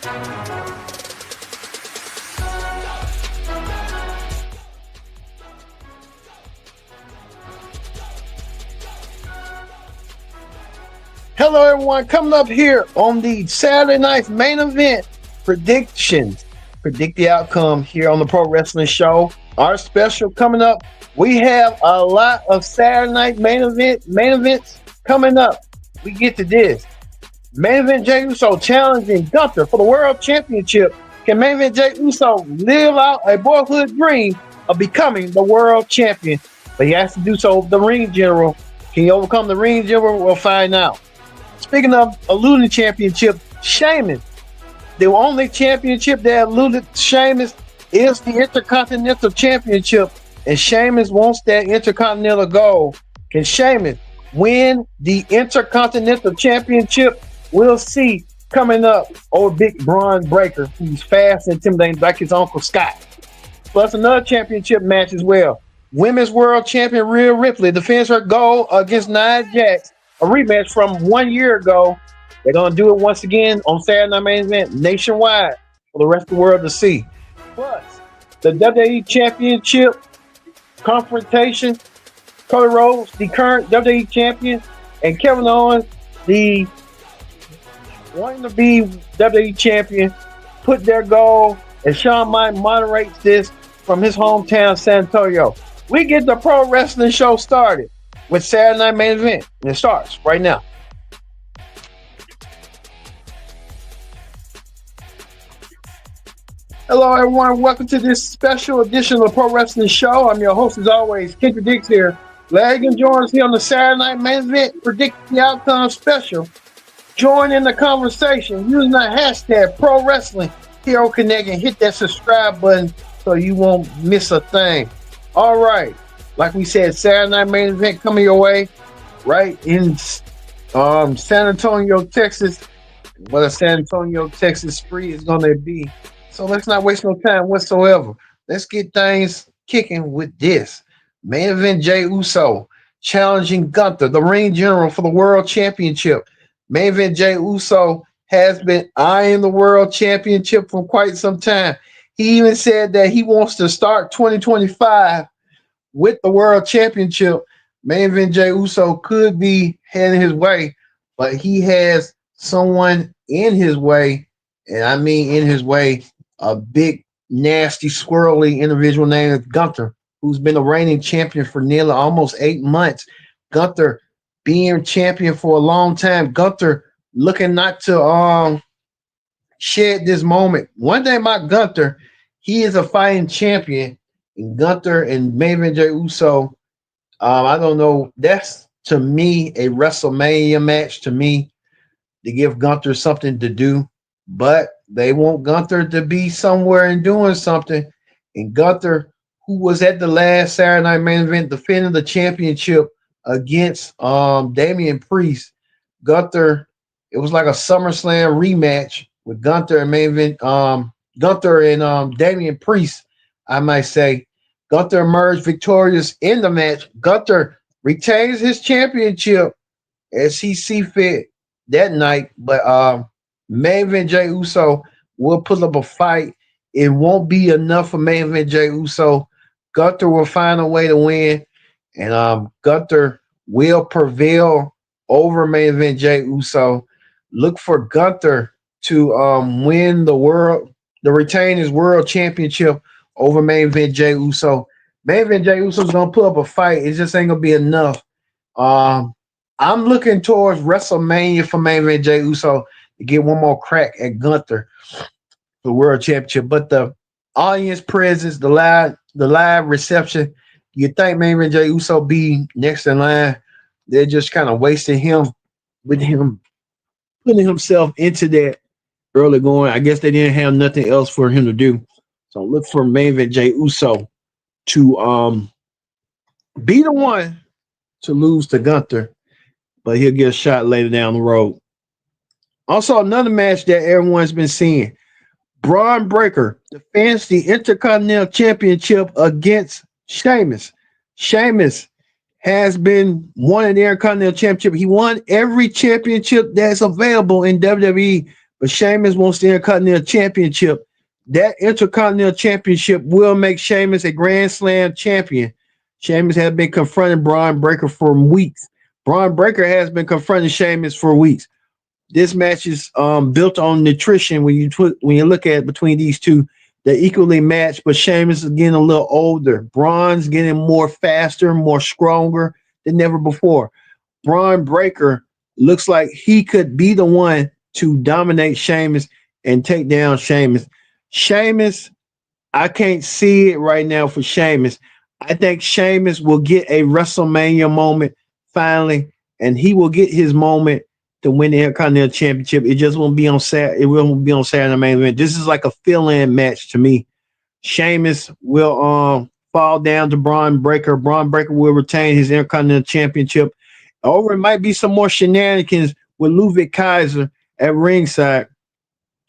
Hello, everyone. Coming up here on the Saturday night main event predictions. Predict the outcome here on the Pro Wrestling Show. Our special coming up. We have a lot of Saturday night main events coming up. We get to this. Main event Jey USO challenging Gunther for the World Championship. Can main event Jey USO live out a boyhood dream of becoming the World Champion? But he has to do so with the Ring General. Can he overcome the Ring General? We'll find out. Speaking of eluding championship, Sheamus. The only championship that eluded Sheamus is the Intercontinental Championship, and Sheamus wants that Intercontinental gold. Can Sheamus win the Intercontinental Championship? We'll see coming up over Big Braun Breaker, who's fast and intimidating like his Uncle Scott. Plus another championship match as well. Women's World Champion Rhea Ripley defends her gold against Nia Jax. A rematch from 1 year ago. They're going to do it once again on Saturday Night Main Event nationwide for the rest of the world to see. Plus, the WWE Championship confrontation. Cody Rhodes, the current WWE Champion, and Kevin Owens, the wanting to be WWE Champion, put their goal, and Shawn Michaels moderates this from his hometown, San Antonio. We get the Pro Wrestling Show started with Saturday Night Main Event, and it starts right now. Hello, everyone. Welcome to this special edition of the Pro Wrestling Show. I'm your host, as always, Kendra Dix here. Glad you can join us here on the Saturday Night Main Event Predict the Outcome special. Join in the conversation using the hashtag Pro Wrestling Hero Connect and hit that subscribe button so you won't miss a thing. All right. Like we said, Saturday Night Main Event coming your way right in San Antonio, Texas. What a San Antonio, Texas spree is going to be. So let's not waste no time whatsoever. Let's get things kicking with this. Main event Jey USO challenging Gunther, the Ring General, for the World Championship. Main event Jey USO has been eyeing the World Championship for quite some time. He even said that he wants to start 2025 with the World Championship. Main event Jey USO could be heading his way, but he has someone in his way, and I mean in his way, a big, nasty, squirrely individual named Gunther, who's been the reigning champion for nearly almost 8 months. Gunther being champion for a long time. Gunther looking not to shed this moment. One thing about Gunther, he is a fighting champion. And Gunther and main event Jey USO, I don't know. That's, to me, a WrestleMania match to me to give Gunther something to do. But they want Gunther to be somewhere and doing something. And Gunther, who was at the last Saturday Night Main Event defending the championship against Damian Priest. Gunther, it was like a SummerSlam rematch with Gunther and main event, Gunther and Damian Priest, I might say. Gunther emerged victorious in the match. Gunther retains his championship as he see fit that night, but main event Jey USO will put up a fight. It won't be enough for main event Jey USO. Gunther will find a way to win, and Gunther will prevail over main event Jey USO. Look for Gunther to win the world, to retain his world championship over main event Jey USO. Main event Jey USO is gonna put up a fight. It just ain't gonna be enough. I'm looking towards WrestleMania for main event Jey USO to get one more crack at Gunther for the world championship. But the audience presence, the live reception, you think main event Jey USO be next in line? They're just kind of wasting him with him putting himself into that early going. I guess they didn't have nothing else for him to do. So look for main event Jey USO to be the one to lose to Gunther, but he'll get a shot later down the road. Also, another match that everyone's been seeing. Braun Breaker defends the Intercontinental Championship against Sheamus. Sheamus has been won the Intercontinental Championship. He won every championship that's available in WWE, but Sheamus wants the Intercontinental Championship. That Intercontinental Championship will make Sheamus a Grand Slam champion. Sheamus has been confronting Braun Breaker for weeks. Braun Breaker has been confronting Sheamus for weeks. This match is built on nutrition. When you look at between these two, they're equally matched, but Sheamus is getting a little older. Braun's getting more faster, more stronger than never before. Braun Breaker looks like he could be the one to dominate Sheamus and take down Sheamus. Sheamus, I can't see it right now for Sheamus. I think Sheamus will get a WrestleMania moment finally, and he will get his moment to win the Intercontinental Championship. It just won't be on Saturday. It won't be on Saturday main event. This is like a fill-in match to me. Sheamus will fall down to Braun Breaker. Braun Breaker will retain his Intercontinental Championship. Or it might be some more shenanigans with Ludwig Kaiser at ringside.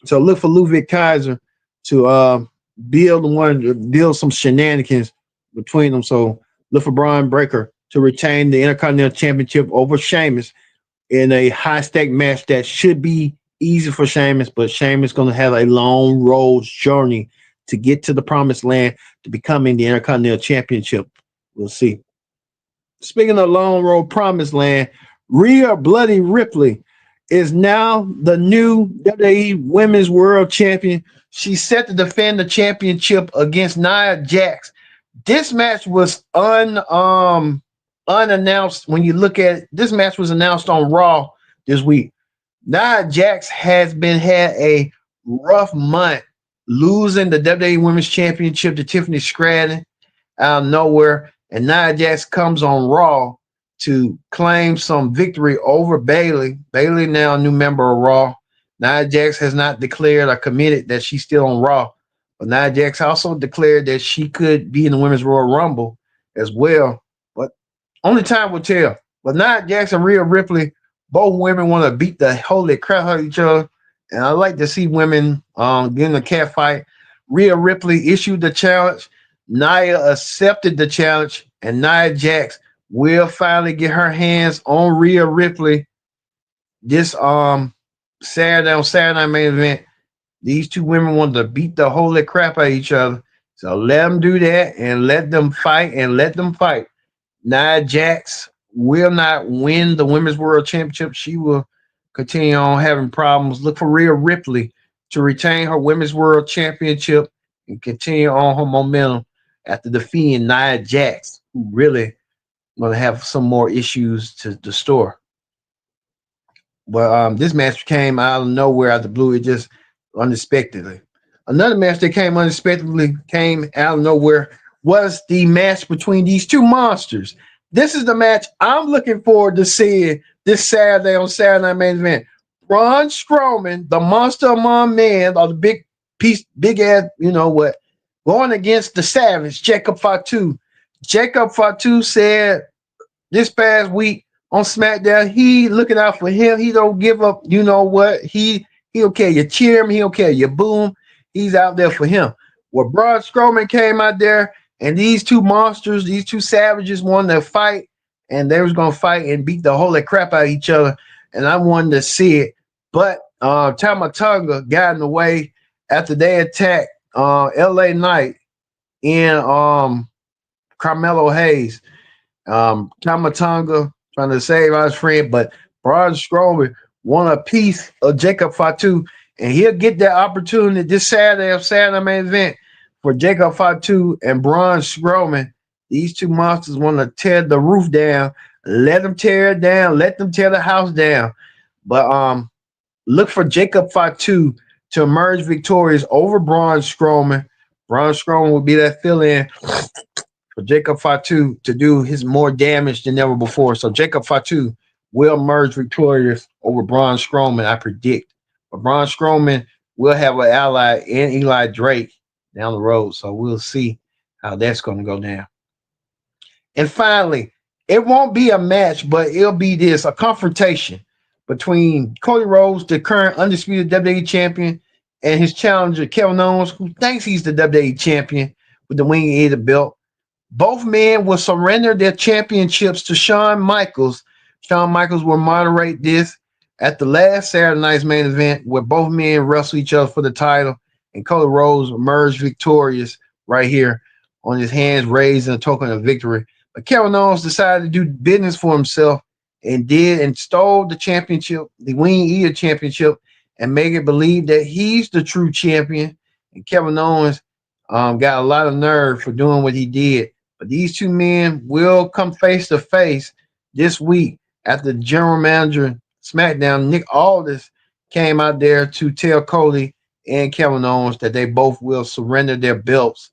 So look for Ludwig Kaiser to build some shenanigans between them. So look for Braun Breaker to retain the Intercontinental Championship over Sheamus in a high-stake match that should be easy for Sheamus, but Sheamus is going to have a long road journey to get to the promised land to becoming the Intercontinental Championship. We'll see. Speaking of long road promised land, Rhea Bloody Ripley is now the new WWE Women's World Champion. She's set to defend the championship against Nia Jax. This match was unannounced. When you look at it, this match was announced on Raw this week. Nia Jax had a rough month, losing the WWE Women's Championship to Tiffany Stratton out of nowhere. And Nia Jax comes on Raw to claim some victory over Bayley. Bayley now a new member of Raw. Nia Jax has not declared or committed that she's still on Raw. But Nia Jax also declared that she could be in the Women's Royal Rumble as well. But only time will tell. But Nia Jax and Rhea Ripley, both women want to beat the holy crap out of each other. And I like to see women get in a cat fight. Rhea Ripley issued the challenge. Nia accepted the challenge. And Nia Jax will finally get her hands on Rhea Ripley this Saturday on Saturday Night Main Event. These two women want to beat the holy crap out of each other. So let them do that and let them fight and let them fight. Nia Jax will not win the Women's World Championship. She will continue on having problems. Look for Rhea Ripley to retain her Women's World Championship and continue on her momentum after defeating Nia Jax, who really going to have some more issues to restore. But this match came out of nowhere, out of the blue. It just unexpectedly. Another match that came unexpectedly, came out of nowhere, was the match between these two monsters. This is the match I'm looking forward to seeing this Saturday on Saturday Night Main Event. Braun Strowman, the monster among men, or the big ass, you know what, going against the Savage, Jacob Fatu. Jacob Fatu said this past week on SmackDown, he looking out for him. He don't give up, you know what, he'll care you cheer him, he'll care you boo him. He's out there for him. Well, Braun Strowman came out there, and these two monsters, these two savages wanted to fight, and they was going to fight and beat the holy crap out of each other, and I wanted to see it. But Tama Tonga got in the way after they attacked LA Knight and Carmelo Hayes. Tama Tonga trying to save our friend, but Braun Strowman want a piece of Jacob Fatu, and he'll get that opportunity this Saturday of Saturday Main Event for Jacob Fatu and Braun Strowman. These two monsters want to tear the roof down. Let them tear it down. Let them tear the house down. But look for Jacob Fatu to emerge victorious over Braun Strowman. Braun Strowman will be that fill-in for Jacob Fatu to do his more damage than ever before. So Jacob Fatu will emerge victorious over Braun Strowman, I predict. But Braun Strowman will have an ally in Eli Drake down the road. So we'll see how that's going to go down. And finally, it won't be a match, but it'll be a confrontation between Cody Rhodes, the current undisputed WWE champion, and his challenger, Kevin Owens, who thinks he's the WWE champion with the wing-eater belt. Both men will surrender their championships to Shawn Michaels. Shawn Michaels will moderate this at the last Saturday night's main event, where both men wrestled each other for the title, and Cody Rhodes emerged victorious right here on his hands raised in a token of victory. But Kevin Owens decided to do business for himself and stole the championship, the Wing Eater championship, and make it believe that he's the true champion. And Kevin Owens got a lot of nerve for doing what he did. But these two men will come face to face this week after the general manager SmackDown, Nick Aldis, came out there to tell Cody and Kevin Owens that they both will surrender their belts,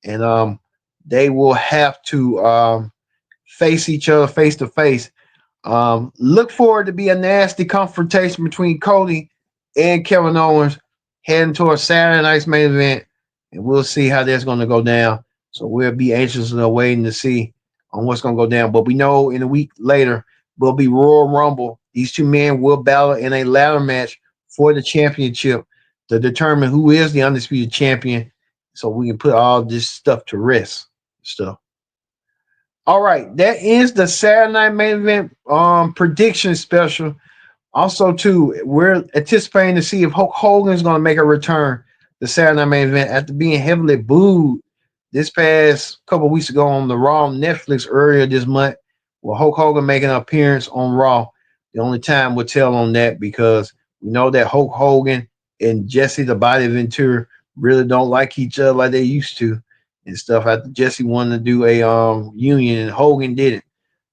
and they will have to face each other face to face. Look forward to be a nasty confrontation between Cody and Kevin Owens heading towards Saturday night's main event, and we'll see how that's going to go down. So we'll be anxiously waiting to see on what's going to go down. But we know in a week later will be Royal Rumble. These two men will battle in a ladder match for the championship to determine who is the undisputed champion, so we can put all this stuff to rest. All right, that ends the Saturday night main event prediction special. Also, too, we're anticipating to see if Hulk Hogan is going to make a return to Saturday night main event after being heavily booed this past couple of weeks ago on the Raw Netflix earlier this month. Well, Hulk Hogan making an appearance on Raw. The only time we'll tell on that, because we know that Hulk Hogan and Jesse the Body Ventura really don't like each other like they used to and stuff. After Jesse wanted to do a union and Hogan didn't.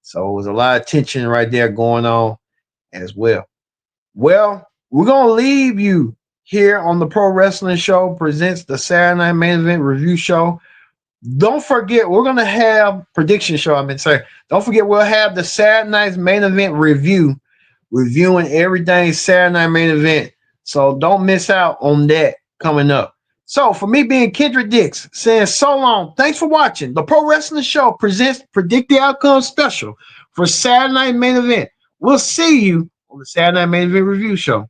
So it was a lot of tension right there going on as well. Well, we're going to leave you here on the Pro Wrestling Show presents the Saturday Night Main Event Review Show. Don't forget, we're going to have prediction show. Don't forget, we'll have the Saturday Night's Main Event review, reviewing everything Saturday Night Main Event. So don't miss out on that coming up. So for me being Kendrick Dix, saying so long, thanks for watching. The Pro Wrestling Show presents Predict the Outcome special for Saturday Night Main Event. We'll see you on the Saturday Night Main Event Review Show.